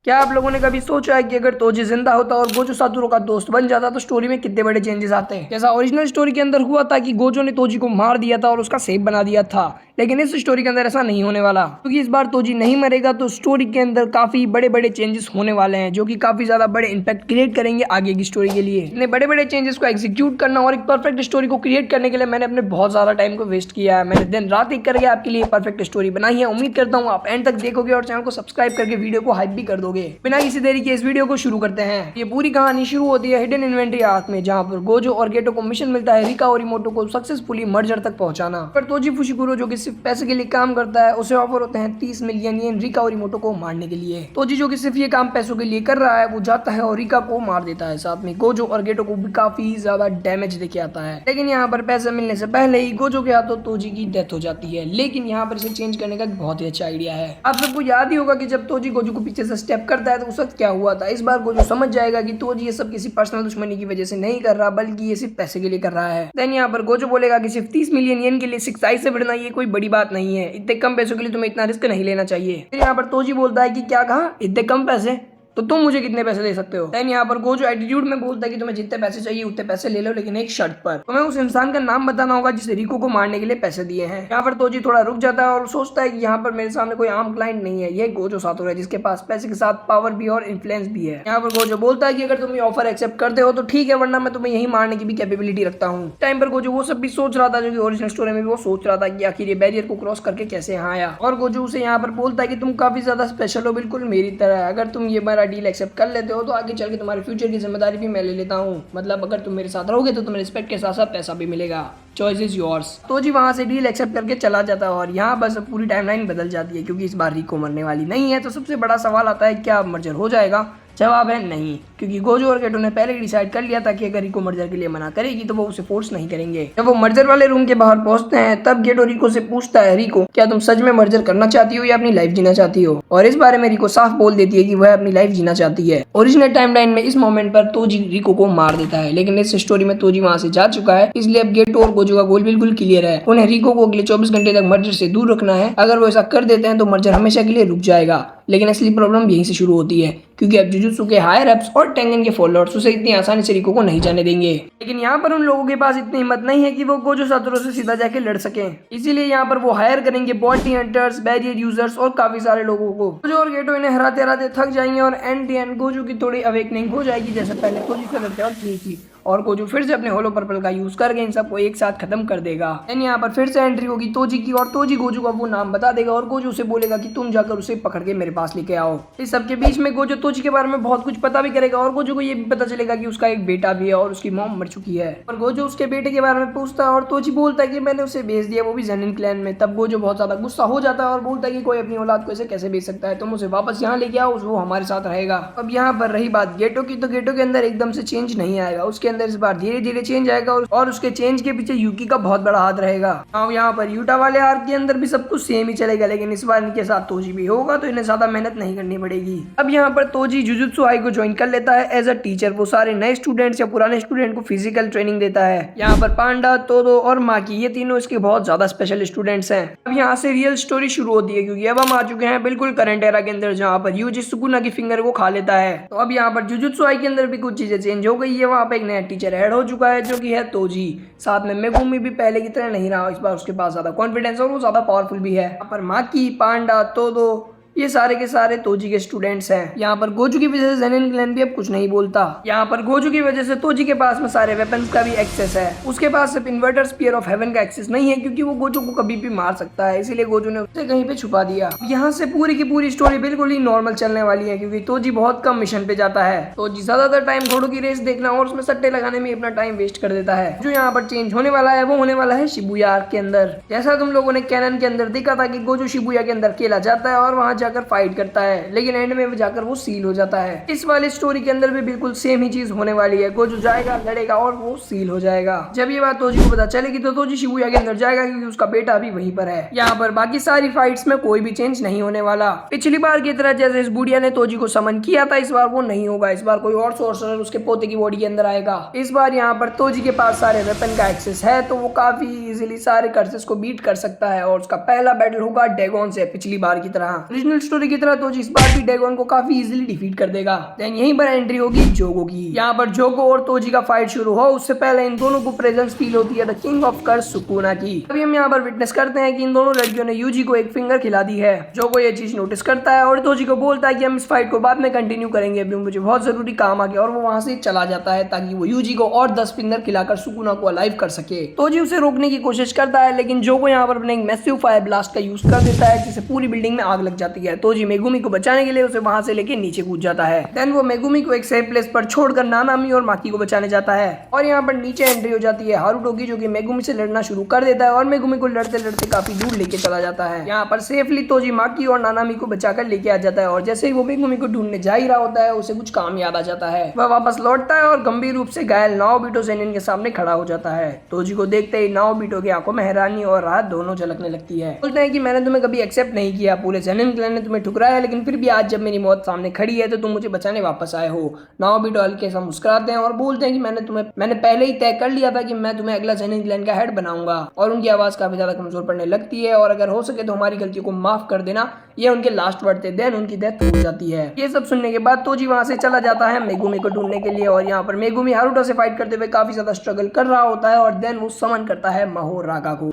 क्या आप लोगों ने कभी सोचा है कि अगर तोजी जिंदा होता और गोजो सातोरू का दोस्त बन जाता तो स्टोरी में कितने बड़े चेंजेस आते हैं। जैसा ओरिजिनल स्टोरी के अंदर हुआ था कि गोजो ने तोजी को मार दिया था और उसका सेफ बना दिया था, लेकिन इस स्टोरी के अंदर ऐसा नहीं होने वाला, क्योंकि इस बार तोजी नहीं मरेगा तो स्टोरी के अंदर काफी बड़े बड़े चेंजेस होने वाले हैं जो कि काफी ज्यादा बड़े इंपैक्ट क्रिएट करेंगे आगे की स्टोरी के लिए। इतने बड़े बड़े चेंजेस को एग्जीक्यूट करना और एक परफेक्ट स्टोरी को क्रिएट करने के लिए मैंने अपने बहुत ज्यादा टाइम को वेस्ट किया है। मैंने दिन रात एक करके आपके लिए परफेक्ट स्टोरी बनाई है। उम्मीद करता हूँ आप एंड तक देखोगे और चैनल को सब्सक्राइब करके वीडियो को हाइप भी कर दोगे। बिना किसी देरी के इस वीडियो को शुरू करते हैं। ये पूरी कहानी शुरू होती है हिडन इन्वेंट्री आर्क में, जहां पर गोजो और गेटो को मिशन मिलता है रिका और इमोटो को सक्सेसफुली मर्जर तक पहुंचाना। पर तोजी फुशिकुरो जो कि सिर्फ पैसे के लिए काम करता है, उसे ऑफर होते हैं 30 मिलियन येन रिका और इमोटो को मारने के लिए। तोजी जो कि सिर्फ ये काम पैसों के लिए कर रहा है, वो जाता है और रिका को मार देता है। साथ में गोजो और गेटो को भी काफी ज्यादा डैमेज देके आता है। लेकिन यहाँ पर पैसे मिलने से पहले ही गोजो के हाथों तोजी की डेथ हो जाती है। लेकिन यहाँ पर इसे चेंज करने का बहुत ही अच्छा आइडिया है। आप सबको याद ही होगा कि जब तोजी गोजो को पीछे से स्टेप करता है तो उस वक्त क्या हुआ था। इस बार गोजो समझ जाएगा कि तोजी ये सब किसी पर्सनल दुश्मनी की वजह से नहीं कर रहा, बल्कि ये सिर्फ पैसे के लिए कर रहा है। देन यहाँ पर गोजो बोलेगा कि सिर्फ 30 मिलियन येन के लिए 6 से बढ़ना ये कोई बड़ी बात नहीं है, इतने कम पैसों के लिए तुम्हें इतना रिस्क नहीं लेना चाहिए। फिर यहाँ पर तोजी बोलता है कि क्या कहा, इतने कम पैसे, तो तुम मुझे कितने पैसे दे सकते हो। देन यहाँ पर गोजो एटीट्यूड में बोलता है कि तुम्हें जितने पैसे चाहिए उतने पैसे ले लो, लेकिन एक शर्त पर, तुम्हें उस इंसान का नाम बताना होगा जिसे रिको को मारने के लिए पैसे दिए हैं। यहाँ पर तोजी थोड़ा रुक जाता है और सोचता है कि यहाँ पर मेरे सामने कोई आम क्लाइंट नहीं है, ये गोजो सातोरू है जिसके पास पैसे के साथ पावर भी और इन्फ्लुएंस भी है। यहाँ पर गोजो बोलता है कि अगर तुम ये ऑफर एक्सेप्ट करते हो तो ठीक है, वरना मैं तुम्हें यही मारने की भी कैपेबिलिटी रखता हूँ। टाइम पर गोजो वो सब भी सोच रहा था जो कि ओरिजिनल स्टोरी में भी वो सोच रहा था कि आखिर ये बैरियर को क्रॉस करके कैसे यहाँ आया। और गोजो उसे यहाँ पर बोलता है कि तुम काफी ज्यादा स्पेशल हो, बिल्कुल मेरी तरह। अगर तुम ये मेरा डील एक्सेप्ट कर हो तो आगे चल के तुम्हारे फ्यूचर की जिम्मेदारी भी मैं ले लेता हूँ। मतलब अगर तुम मेरे साथ रहोगे तो तुम्हें रिस्पेक्ट के साथ साथ पैसा भी मिलेगा। Choice is yours. तोजी वहां से डील एक्सेप्ट करके चला जाता है और यहाँ बस पूरी टाइमलाइन बदल जाती है, क्योंकि इस बार रिको मरने वाली नहीं है। तो सबसे बड़ा सवाल आता है, क्या मर्जर हो जाएगा? जवाब है नहीं, क्योंकि गोजो और गेटो ने पहले ही डिसाइड कर लिया था कि अगर रिको मर्जर के लिए मना करेगी तो वो उसे फोर्स नहीं करेंगे। जब वो मर्जर वाले रूम के बाहर पहुंचते हैं तब गेटो रिको से पूछता है, रिको क्या तुम सच में मर्जर करना चाहती हो या अपनी लाइफ जीना चाहती हो? और इस बारे में रिको साफ बोल देती है कि वह अपनी लाइफ जीना चाहती है। ओरिजिनल टाइमलाइन में इस मोमेंट पर तोजी रिको को मार देता है, लेकिन इस स्टोरी में तोजी वहां से जा चुका है, इसलिए अब गेटो और गोजो का गोल बिल्कुल क्लियर है। उन्हें रिको को अगले 24 घंटे तक मर्जर से दूर रखना है। अगर वो ऐसा कर देते हैं तो मर्जर हमेशा के लिए रुक जाएगा। लेकिन असली प्रॉब्लम यहीं से शुरू होती है, क्योंकि अब जुजुत्सु के हायर अप्स और टेंगन के फॉलोअर्स उसे इतनी आसानी से रिको को नहीं जाने देंगे। लेकिन यहाँ पर उन लोगों के पास इतनी हिम्मत नहीं है कि वो गोजो सातोरू से सीधा जाके लड़ सकें, इसीलिए यहाँ पर वो हायर करेंगे बॉडी हंटर्स, बैरियर यूजर्स और काफी सारे लोगों को। गोजो और गेटो इन्हें हराते हराते थक जाएंगे और एंड गोजो की थोड़ी अवेकनिंग हो जाएगी, जैसे पहले तोजी से लड़ते वक्त हुई थी। और गोजो फिर से अपने होलो पर्पल का यूज करके इन सबको एक साथ खत्म कर देगा। एंड यहाँ पर फिर से एंट्री होगी तोजी की, और तोजी गोजो का वो नाम बता देगा और गोजो उसे बोलेगा कि तुम जाकर उसे पकड़ के मेरे पास लेके आओ। इस सबके बीच में गोजो तोजी के बारे में बहुत कुछ पता भी करेगा और गोजो को ये भी पता चलेगा कि उसका एक बेटा भी है और उसकी मॉम मर चुकी है। और गोजो उसके बेटे के बारे में पूछता है और तोजी बोलता है कि मैंने उसे भेज दिया, वो भी जेनिन क्लैन में। तब गोजो बहुत ज्यादा गुस्सा हो जाता है और बोलता है कि कोई अपनी औलाद को ऐसे कैसे भेज सकता है, तुम उसे वापस यहाँ लेके आओ, वो हमारे साथ रहेगा। अब यहाँ पर रही बात गेटो की, तो गेटो के अंदर एकदम से चेंज नहीं आएगा, उसके अंदर इस बार धीरे धीरे चेंज आएगा और उसके चेंज के पीछे यूकी का बहुत बड़ा हाथ रहेगा। अब यहाँ पर यूटा वाले आर्क के अंदर भी सब कुछ सेम ही चलेगा, लेकिन इस बार इनके साथ तोजी भी होगा तो इन्हें ज्यादा मेहनत नहीं करनी पड़ेगी। अब यहाँ पर तोजी जुजुत्सु हाई को ज्वाइन कर लेता है एज अ टीचर। वो सारे नए स्टूडेंट्स या पुराने स्टूडेंट को फिजिकल ट्रेनिंग देता है। यहाँ पर पांडा, तोदो और माकी, ये तीनों इसके बहुत ज्यादा स्पेशल स्टूडेंट्स हैं। अब यहाँ से रियल स्टोरी शुरू होती है, क्योंकि अब हम आ चुके हैं बिल्कुल करंट एरा के अंदर, जहाँ पर यूजी सुकुना की फिंगर को खा लेता है। तो अब यहाँ पर जुजुत्सु हाई के अंदर भी कुछ चीजें चेंज हो गई है। वहाँ पे एक नया टीचर ऐड हो चुका है जो कि है तोजी। साथ में मेगुमी भी पहले की तरह नहीं रहा, इस बार उसके पास ज्यादा कॉन्फिडेंस और वो ज्यादा पावरफुल भी है। यहाँ पर माकी, पांडा, तोदो, ये सारे के सारे तोजी के स्टूडेंट्स हैं। यहाँ पर गोजू की वजह से जेनिन क्लैन भी अब कुछ नहीं बोलता। यहाँ पर गोजू की वजह से तोजी के पास में सारे वेपन्स का भी एक्सेस है। उसके पास सिर्फ इन्वर्टर स्पीयर ऑफ हेवन का एक्सेस नहीं है, क्योंकि वो गोजू को कभी भी मार सकता है, इसीलिए गोजू ने उसे कहीं पे छुपा दिया। यहाँ से पूरी की पूरी स्टोरी बिल्कुल ही नॉर्मल चलने वाली है, क्योंकि तोजी बहुत कम मिशन पे जाता है। तोजी ज्यादातर टाइम घोड़ों की रेस देखना और उसमें सट्टे लगाने में अपना टाइम वेस्ट कर देता है। जो यहाँ पर चेंज होने वाला है वो होने वाला है शिबुया आर्क के अंदर। जैसा तुम लोगों ने कैनन के अंदर देखा था कि गोजू शिबुया के अंदर अकेला जाता है और वहां जाकर फाइट करता है, लेकिन एंड में जाकर वो सील हो जाता है। इस वाली स्टोरी के अंदर भी बिल्कुल सेम ही चीज होने वाली है। गोजू जाएगा, लड़ेगा और वो सील हो जाएगा। जब ये बात तोजी को पता चलेगी तो तोजी शिबुया के अंदर जाएगा, क्योंकि उसका बेटा भी वहीं पर है। यहाँ पर बाकी सारी फाइट्स में कोई भी चेंज नहीं होने वाला। पिछली बार की तरह जैसे इस बुढ़िया ने तोजी को समन किया था, इस बार वो नहीं होगा। इस बार कोई और सोर्सरर उसके पोते की बॉडी के अंदर आएगा। इस बार यहाँ पर तोजी के पास सारे वेपन का एक्सेस है, तो वो काफी इजीली सारे कर्सेस को बीट कर सकता है और उसका पहला बैटल होगा डेगोन से, पिछली बार की तरह। ओरिजिनल ओरिजिनल स्टोरी की तरह तोजी इस बार भी डैगोन को काफी इजीली डिफीट कर देगा। देन यहीं पर एंट्री होगी जोगो की। यहाँ पर जोगो और तोजी का फाइट शुरू हो उससे पहले इन दोनों को प्रेजेंस फील होती है the king of curse Sukuna की। अभी हम यहाँ पर विटनेस करते हैं कि इन दोनों लड़कियों ने यूजी को एक फिंगर खिला दी है। जोगो ये चीज नोटिस करता है और तोजी को बोलता है कि हम इस फाइट को बाद में कंटिन्यू करेंगे, अभी मुझे बहुत जरूरी काम आ गया, और वो वहां से चला जाता है ताकि वो यूजी को और 10 फिंगर खिलाकर सुकुना को अलाइव कर सके। तोजी उसे रोकने की कोशिश करता है लेकिन जोगो यहाँ पर अपने मैसिव फायर ब्लास्ट का यूज कर देता है जिससे पूरी बिल्डिंग में आग लग जाती है। तोजी मेगुमी को बचाने के लिए उसे वहां से लेके नीचे कूद जाता है। देन वो मेगुमी को एक सेफ प्लेस पर छोड़कर नानामी और माकी को बचाने जाता है और यहाँ पर नीचे एंट्री हो जाती है हारुतो की, जो कि मेगुमी से लड़ना शुरू कर देता है और मेगुमी को लड़ते लड़ते काफी दूर लेके चला जाता है। यहाँ पर सेफली तोजी माकी और नानामी को बचाकर लेके आ जाता है और जैसे ही वो मेगुमी को ढूंढने जा ही रहा होता है उसे कुछ काम याद आ जाता है। वह वापस लौटता है और गंभीर रूप से घायल नाओबिटो सेनिन के सामने खड़ा हो जाता है। तोजी को देखते ही नाओबिटो की आंखों में हैरानी और राहत दोनों झलकने लगती है। बोलते हैं कि मैंने तुम्हें कभी एक्सेप्ट नहीं किया, पूरे सेनिन क्लैन ने तुम्हें ठुकराया, लेकिन फिर भी आज जब मेरी मौत सामने खड़ी है तो तुम मुझे बचाने वापस आए हो। नाओबिटो हल्के से मुस्कुराते हैं और बोलते हैं कि मैंने पहले ही तय कर लिया था कि मैं तुम्हें अगला सेनिन क्लैन का हेड बनाऊंगा। और उनकी आवाज काफी ज्यादा कमजोर पड़ने लगती है और अगर हो सके तो हमारी गलतियों को माफ कर देना, ये उनके लास्ट वर्ड थे। देन उनकी डेथ हो जाती है। ये सब सुनने के बाद तोजी वहां से चला जाता है मेगुमी को ढूंढने के लिए और यहाँ पर मेगुमी हारुतो से फाइट करते हुए काफी ज्यादा स्ट्रगल कर रहा होता है और देन वो समन करता है महोरागा को।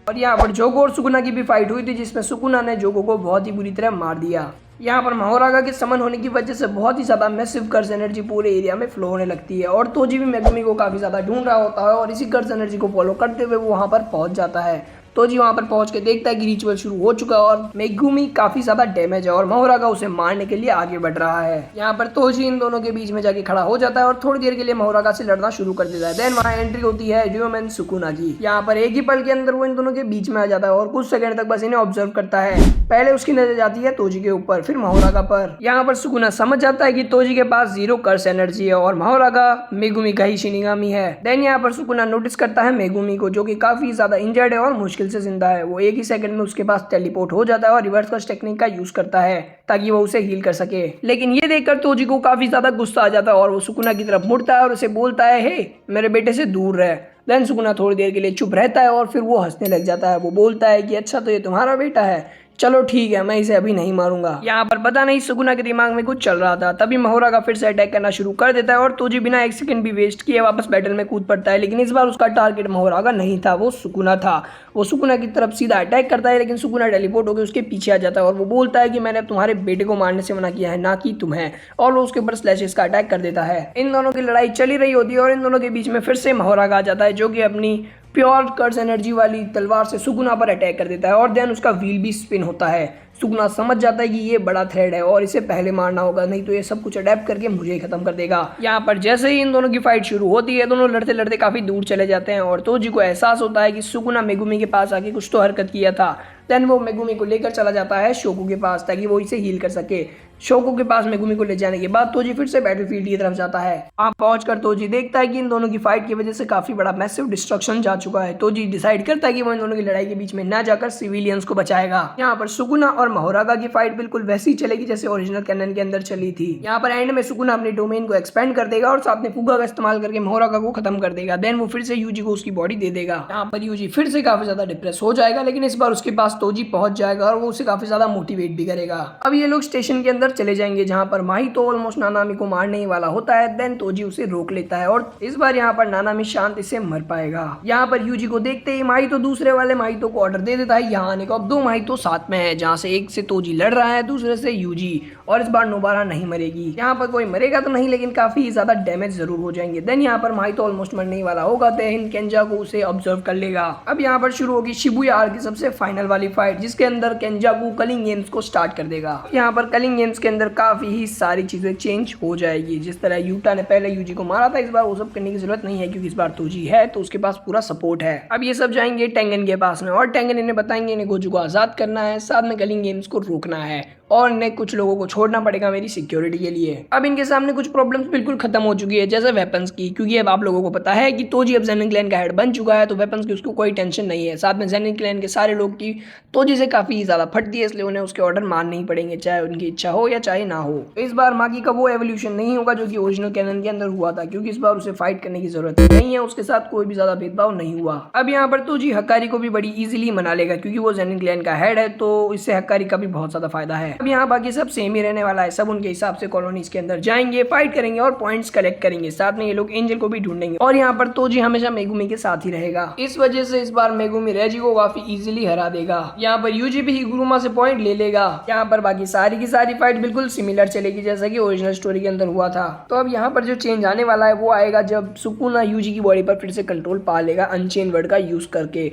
और यहाँ पर जोगो और सुकुना की भी फाइट हुई थी जिसमें सुकुना ने जोगो को बहुत ही बुरी तरह मार दिया। यहाँ पर महोरागा के समन होने की वजह से बहुत ही ज्यादा मैसिव कर्स एनर्जी पूरे एरिया में फ्लो होने लगती है और तोजी भी मेगुमी को काफी ज्यादा ढूंढ रहा होता है और इसी कर्स एनर्जी को फॉलो करते हुए वो वहां पर पहुंच जाता है। तोजी वहां पर पहुंच के देखता है कि रिचुअल शुरू हो चुका है और मेगुमी काफी ज्यादा डैमेज है और महोरागा उसे मारने के लिए आगे बढ़ रहा है। यहाँ पर तोजी इन दोनों के बीच में जाके खड़ा हो जाता है और थोड़ी देर के लिए महोरागा से लड़ना शुरू कर देता है। देन वहाँ एंट्री होती है ड्यूमेन सुकुना की। यहाँ पर एक ही पल के अंदर वो इन दोनों के बीच में आ जाता है और कुछ सेकंड तक बस इन्हें ऑब्जर्व करता है। पहले उसकी नजर जाती है तोजी के ऊपर, फिर महोरागा पर। यहाँ पर सुकुना समझ जाता है कि तोजी के पास 0 कर्स एनर्जी है और महोरागा मेगुमी का ही शिनिगामी है। देन यहाँ पर सुकुना नोटिस करता है मेगुमी को, जो कि काफी ज्यादा इंजर्ड है और मुश्किल से जिंदा है। वो एक ही सेकंड में उसके पास टेलीपोर्ट हो जाता है और रिवर्स कर्स टेक्निक का यूज करता है ताकि वो उसे हील कर सके। लेकिन ये देखकर तोजी को काफी ज्यादा गुस्सा आ जाता है और वो सुकुना की तरफ मुड़ता है और उसे बोलता है, हे मेरे बेटे से दूर रह। देन सुकुना थोड़ी देर के लिए चुप रहता है और फिर वो हंसने लग जाता है। वो बोलता है कि अच्छा तो ये तुम्हारा बेटा है, चलो ठीक है, मैं इसे अभी नहीं मारूंगा। यहाँ पर पता नहीं सुकुना के दिमाग में कुछ चल रहा था। तभी महोरागा फिर से अटैक करना शुरू कर देता है और तोजी बिना एक सेकंड भी वेस्ट किए वापस बैटल में कूद पड़ता है। लेकिन इस बार उसका टारगेट महोरागा नहीं था, वो सुकुना था। वो सुकुना की तरफ सीधा अटैक करता है लेकिन सुकुना टेलीपोर्ट होकर उसके पीछे आ जाता है और वो बोलता है कि मैंने तुम्हारे बेटे को मारने से मना किया है, ना कि तुम्हें। और वो उसके ऊपर स्लैशेस का अटैक कर देता है। इन दोनों की लड़ाई चली रही होती है और इन दोनों के बीच में फिर से महोरागा आ जाता है, जो कि अपनी प्योर कर्स एनर्जी वाली तलवार से सुकुना पर अटैक कर देता है और देन उसका व्हील भी स्पिन होता है। सुकुना समझ जाता है कि ये बड़ा थ्रेड है और इसे पहले मारना होगा, नहीं तो ये सब कुछ अडेप्ट करके मुझे ही खत्म कर देगा। यहाँ पर जैसे ही इन दोनों की फाइट शुरू होती है, दोनों लड़ते लड़ते काफी दूर चले जाते हैं और तोजी को एहसास होता है कि सुकुना मेगुमी के पास आके कुछ तो हरकत किया था। देन वो मेगुमी को लेकर चला जाता है शोकू के पास ताकि वो इसे हील कर सके। शोकू के पास मेगुमी को ले जाने के बाद तोजी फिर से बैटलफील्ड की तरफ जाता है। वहां पहुंचकर तोजी देखता है कि इन दोनों की फाइट की वजह से काफी बड़ा मैसिव डिस्ट्रक्शन जा चुका है। तोजी डिसाइड करता है कि वो इन दोनों की लड़ाई के बीच में न जाकर सिविलियंस को बचाएगा। यहाँ पर सुकुना और महोरागा की फाइट बिल्कुल वैसी ही चलेगी जैसे ओरिजिनल कैनन के अंदर चली थी। यहाँ पर एंड में सुकुना अपने डोमेन को एक्सपेंड कर देगा और साथ में फुगा का इस्तेमाल करके महोरागा को खत्म कर देगा। देन वो फिर से यूजी को उसकी बॉडी दे देगा। यहाँ पर यूजी फिर से काफी ज्यादा डिप्रेस हो जाएगा, लेकिन इस बार उसके पास तोजी पहुंच जाएगा और वो उसे काफी ज्यादा मोटिवेट भी करेगा। अब ये लोग स्टेशन के अंदर चले जाएंगे जहाँ पर माही तो ऑलमोस्ट नानामी को मारने ही वाला होता है। देन तोजी उसे रोक लेता है और इस बार यहाँ पर नानामी शांति से मर पाएगा। यहाँ पर यूजी को देखते ही माही तो दूसरे वाले माहितो को ऑर्डर दे देता है यहाँ आने को। अब 2 माहितो साथ में है, जहाँ से एक से तोजी लड़ रहा है, दूसरे से यूजी, और इस बार नोबारा नहीं मरेगी। यहाँ पर कोई मरेगा तो नहीं, लेकिन काफी ज्यादा डैमेज जरूर हो जाएंगे। देन यहाँ पर माहितो ऑलमोस्ट मरने ही वाला होगा। देन केंजाकू उसे ऑब्जर्व कर लेगा। अब यहाँ पर शुरू होगी शिबुया आर्क की सबसे फाइनल वाली फाइट, जिसके अंदर केंजाकू कलिंग गेम्स को स्टार्ट कर देगा। यहाँ पर कलिंग गेम्स के अंदर काफी ही सारी चीजें चेंज हो जाएगी। जिस तरह यूटा ने पहले यूजी को मारा था, इस बार वो सब करने की जरूरत नहीं है क्योंकि इस बार तोजी है तो उसके पास पूरा सपोर्ट है। अब ये सब जाएंगे टेंगन के पास में और टेंगन इन्हें बताएंगे इन्हें गोजू को आजाद करना है, साथ में कलिंग गेम्स को रोकना है और इन्हें कुछ लोगों को छोड़ना पड़ेगा मेरी सिक्योरिटी के लिए। अब इनके सामने कुछ प्रॉब्लम्स बिल्कुल खत्म हो चुकी है, जैसे वेपन्स की, क्योंकि अब आप लोगों को पता है कि तोजी अब जेनिन क्लैन का हेड बन चुका है, तो वेपन्स की उसको कोई टेंशन नहीं है। साथ में जेनिन क्लैन के सारे लोग की तोजी से काफी ज्यादा फटती है, इसलिए उन्हें उसके ऑर्डर मानने ही पड़ेंगे, चाहे उनकी इच्छा हो या चाहे ना हो। तो इस बार मागी का वो एवोल्यूशन नहीं होगा जो कि ओरिजिनल कैनन के अंदर हुआ था, क्योंकि इस बार उसे फाइट करने की जरूरत नहीं है, उसके साथ कोई भी ज्यादा भेदभाव नहीं हुआ। अब यहाँ पर तोजी हक्कारी को भी बड़ी इजीली मना लेगा, क्योंकि वो जेनिन क्लैन का हेड है, तो इससे हक्कारी का भी बहुत ज्यादा फायदा है। अब यहाँ बाकी सब सेम ही रहने वाला है, सब उनके हिसाब से कॉलोनीज के अंदर जाएंगे, फाइट करेंगे और पॉइंट्स कलेक्ट करेंगे। साथ में ये लोग एंजल को भी ढूंढेंगे और यहाँ पर तोजी हमेशा मेगुमी के साथ ही रहेगा। इस वजह से इस बार मेगुमी रेजी को काफी इजीली हरा देगा। यहाँ पर यूजी भी हिगुरुमा से पॉइंट ले लेगा। यहाँ पर बाकी सारी की सारी फाइट बिल्कुल सिमिलर चलेगी जैसा कि ओरिजिनल स्टोरी के अंदर हुआ था। तो अब यहाँ पर जो चेंज आने वाला है वो आएगा जब सुकुना यूजी की बॉडी पर फिर से कंट्रोल पा लेगा अनचेन वर्ड का यूज करके।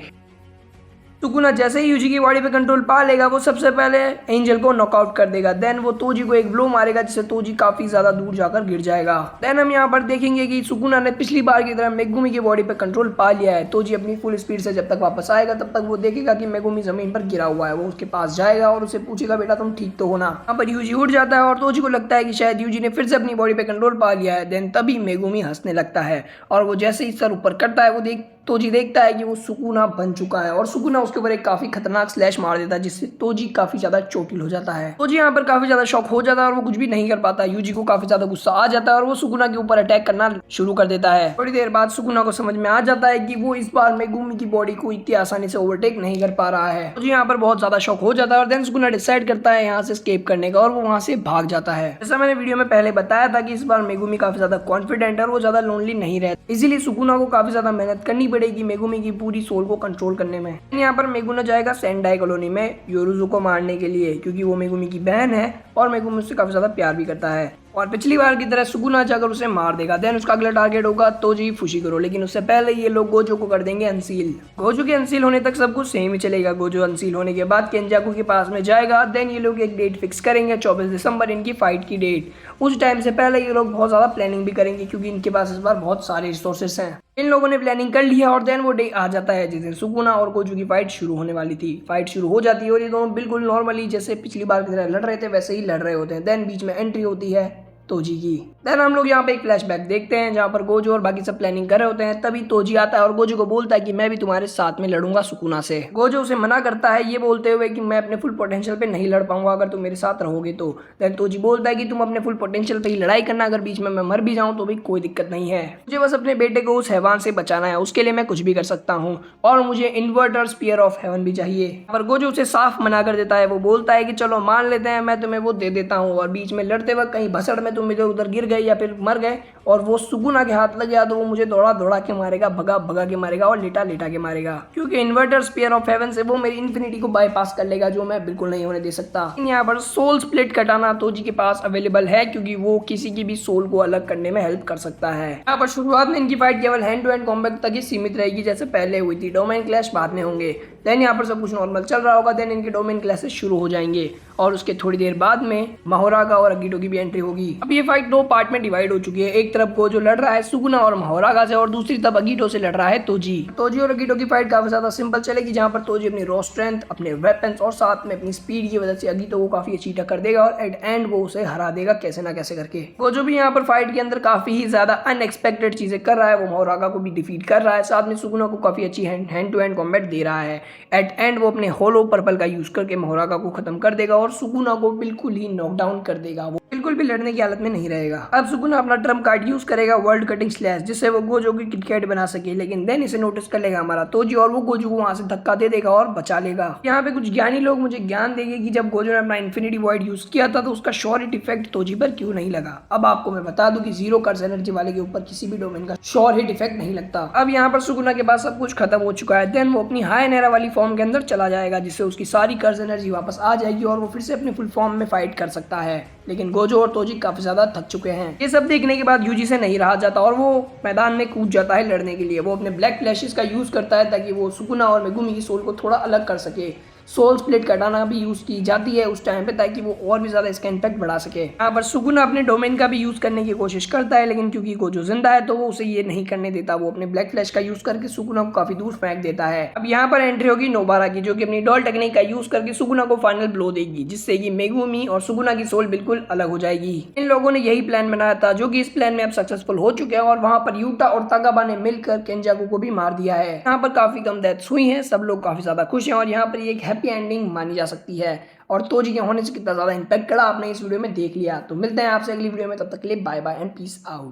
सुकुना जैसे ही यूजी की बॉडी पे कंट्रोल पा लेगा वो सबसे पहले एंजल को नॉकआउट कर देगा। देन वो तोजी को एक ब्लो मारेगा जिससे तोजी काफी ज्यादा दूर जाकर गिर जाएगा। देन हम यहाँ पर देखेंगे कि सुकुना ने पिछली बार की तरह मेगुमी की बॉडी पे कंट्रोल पा लिया है। तोजी अपनी फुल स्पीड से जब तक वापस आएगा तब तक वो देखेगा कि मेगुमी जमीन पर गिरा हुआ है। वो उसके पास जाएगा और उसे पूछेगा बेटा तुम ठीक तो हो ना। यहाँ पर यूजी उठ जाता है और तोजी को लगता है कि शायद यूजी ने फिर से अपनी बॉडी पे कंट्रोल पा लिया है। देन तभी मेगुमी हंसने लगता है और वो जैसे ही सर ऊपर करता है वो तोजी देखता है कि वो सुकुना बन चुका है और सुकुना उसके ऊपर एक काफी खतरनाक स्लैश मार देता है जिससे तोजी काफी ज्यादा चोटिल हो जाता है। तोजी यहाँ पर काफी ज्यादा शॉक हो जाता है और वो कुछ भी नहीं कर पाता। यूजी को काफी ज्यादा गुस्सा आ जाता है और वो सुकुना के ऊपर अटैक करना शुरू कर देता है। थोड़ी देर बाद सुकुना को समझ में आ जाता है कि वो इस बार मेगुमी की बॉडी को इतनी आसानी से ओवरटेक नहीं कर पा रहा है। तोजी यहाँ पर बहुत ज्यादा शॉक हो जाता है और देन सुकुना डिसाइड करता है यहाँ से एस्केप करने का और वो वहां से भाग जाता है। जैसा मैंने वीडियो में पहले बताया था कि इस बार मेगुमी काफी ज्यादा कॉन्फिडेंट है और वो ज्यादा लोनली नहीं रहता, इसीलिए सुकुना को काफी ज्यादा मेहनत करनी पड़ेगी मेगुमी की पूरी सोल को कंट्रोल करने में। यहाँ पर मेगुना जाएगा सेंडाई कॉलोनी में योरुजू को मारने के लिए, क्योंकि वो मेगुमी की बहन है और मेगुमी उससे काफी ज्यादा प्यार भी करता है और पिछली बार की तरह सुकुना जाकर उसे मार देगा। देन उसका अगला टारगेट होगा तोजी फुशिगुरो, लेकिन उससे पहले ये लोग गोजो को कर देंगे अनसील। गोजो के अनसील होने तक सब कुछ सेम ही चलेगा। गोजो अनसील होने के बाद केंजाकू के पास में जाएगा। देन ये लोग एक डेट फिक्स करेंगे 24 दिसंबर इनकी फाइट की डेट। उस टाइम से पहले ये लोग बहुत ज्यादा प्लानिंग भी करेंगे क्योंकि इनके पास इस बार बहुत सारे रिसोर्सेस हैं। इन लोगों ने प्लानिंग कर लिया और देन वो डे आ जाता है जिस दिन सुकुना और गोजो की फाइट शुरू होने वाली थी। फाइट शुरू हो जाती है और ये दोनों बिल्कुल नॉर्मली जैसे पिछली बार की तरह लड़ रहे थे वैसे ही लड़ रहे होते हैं। देन बीच में एंट्री होती है तोजी की। देन हम लोग यहाँ पे एक फ्लैशबैक देखते हैं जहाँ पर गोजो और बाकी सब प्लानिंग कर रहे होते हैं। तभी तोजी आता है और गोजो को बोलता है कि मैं भी तुम्हारे साथ में लड़ूंगा सुकुना से। गोजो उसे मना करता है ये बोलते हुए कि मैं अपने फुल पोटेंशियल पे नहीं लड़ पाऊंगा अगर तुम मेरे साथ रहोगे तो। देन तोजी बोलता है कि तुम अपने फुल पोटेंशियल पे ही लड़ाई करना, अगर बीच में मैं मर भी जाऊं तो भी कोई दिक्कत नहीं है। मुझे बस अपने बेटे को उस हैवान से बचाना है, उसके लिए मैं कुछ भी कर सकता हूँ और मुझे इन्वर्टर स्पीयर ऑफ हेवन भी चाहिए। पर गोजो उसे साफ मना कर देता है। वो बोलता है कि चलो मान लेते हैं मैं तुम्हें वो दे देता हूँ और बीच में लड़ते वक्त कहीं भसड़ में तुम इधर उधर गिर गए या फिर मर गए और वो सुकुना के हाथ लग गया तो वो मुझे दौड़ा दौड़ा के मारेगा, भगा भगा के मारेगा और लेटा लेटा के मारेगा, क्योंकि इन्वर्टर स्पीयर ऑफ हेवन से वो मेरी इन्फिनिटी को बाईपास कर लेगा जो मैं बिल्कुल नहीं होने दे सकता। यहाँ पर सोल स्प्लिट कटाना तोजी के पास अवेलेबल है क्योंकि वो किसी की भी सोल को अलग करने में हेल्प कर सकता है। यहाँ पर शुरुआत में इनकी फाइट केवल हैंड टू हैंड कॉम्बैट तक ही सीमित रहेगी जैसे पहले हुई थी। डोमेन क्लैश बाद में होंगे। देन यहाँ पर सब कुछ नॉर्मल चल रहा होगा। देन इनके डोमेन क्लैशेस शुरू हो जाएंगे और उसके थोड़ी देर बाद में माहोरागा और अगीटो की भी एंट्री होगी। अब ये फाइट दो पार्ट में डिवाइड हो चुकी है। एक तरफ गोजो लड़ रहा है सुकुना और माहोरागा से और दूसरी तरफ अगीटो से लड़ रहा है तोजी। तोजी और अगीटो की फाइट काफी ज्यादा सिंपल चलेगी जहाँ पर तोजी अपनी रॉ स्ट्रेंथ, अपने वेपन्स और साथ में अपनी स्पीड की वजह से अगीटो को काफी अच्छी टक्कर देगा और एट एंड वो उसे हरा देगा कैसे ना कैसे करके। गोजो भी यहाँ पर फाइट के अंदर काफी ही ज्यादा अनएक्सपेक्टेड चीजें कर रहा है। वो माहोरागा को भी डिफीट कर रहा है, साथ में सुकुना को काफी अच्छी हैंड टू हैंड कॉम्बैट दे रहा है। एट एंड वो अपने होलो पर्पल का यूज करके माहोरागा को खत्म कर देगा और सुकुना को बिल्कुल ही नॉकडाउन कर देगा। वो बिल्कुल भी लड़ने की हालत में नहीं रहेगा। अब सुकुना अपना ट्रम्प कार्ड यूज करेगा वर्ल्ड कटिंग स्लैश, जिससे वो गोजो की किटकैट बना सके, लेकिन देन इसे नोटिस कर लेगा हमारा तोजी और वो गोजो को वहां से धक्का दे देगा और बचा लेगा। यहाँ पे कुछ ज्ञानी लोग मुझे ज्ञान देंगे कि जब गोजो ने अपना इन्फिनिटी वॉइड यूज किया था तो उसका शॉर्ट हिट इफेक्ट तोजी पर क्यों नहीं लगा। अब आपको मैं बता दूं कि जीरो कर्स एनर्जी वाले के ऊपर किसी भी डोमेन का शॉर्ट हिट इफेक्ट नहीं लगता। अब यहाँ पर सुकुना के पास सब कुछ खत्म हो चुका है। देन वो अपनी हाई नेरा वाली फॉर्म के अंदर चला जाएगा जिससे उसकी सारी कर्स एनर्जी वापस आ जाएगी और वो फिर से अपनी फुल फॉर्म में फाइट कर सकता है। लेकिन गोजो और तोजी काफी ज्यादा थक चुके हैं। ये सब देखने के बाद यूजी से नहीं रहा जाता और वो मैदान में कूद जाता है लड़ने के लिए। वो अपने ब्लैक फ्लैशेस का यूज करता है ताकि वो सुकुना और मेगुमी की सोल को थोड़ा अलग कर सके। सोल स्प्लिट कटाना भी यूज़ की जाती है उस टाइम पे, ताकि वो और भी ज़्यादा इसका इम्पैक्ट बढ़ा सके। यहाँ पर सुकुना अपने डोमेन का भी यूज़ करने की कोशिश करता है, लेकिन क्योंकि गोजो जिंदा है तो वो उसे ये नहीं करने देता। वो अपने ब्लैक फ्लैश का यूज़ करके सुकुना को काफ़ी दूर फेंक देता है। अब यहाँ पर एंट्री होगी नोबारा की, जो कि अपनी डॉल टेक्निक का यूज़ करके सुकुना को फाइनल ब्लो देगी, जिससे कि मेगुमी और सुकुना की सोल बिल्कुल अलग हो जाएगी। इन लोगों ने यही प्लान बनाया था, जो कि इस प्लान में अब सक्सेसफुल हो चुके हैं, और वहां पर यूटा और तागाबा ने मिलकर केंजाकू को भी मार दिया है। यहाँ पर काफी कम डेथ्स हुई हैं, सब लोग काफी ज्यादा खुश हैं, और यहाँ पर ये एक हैप्पी एंडिंग मानी जा सकती है। और तोजी के होने से कितना ज्यादा इम्पैक्ट करा आपने इस वीडियो में देख लिया। तो मिलते हैं आपसे अगली वीडियो में, तब तक के लिए bye bye and peace out.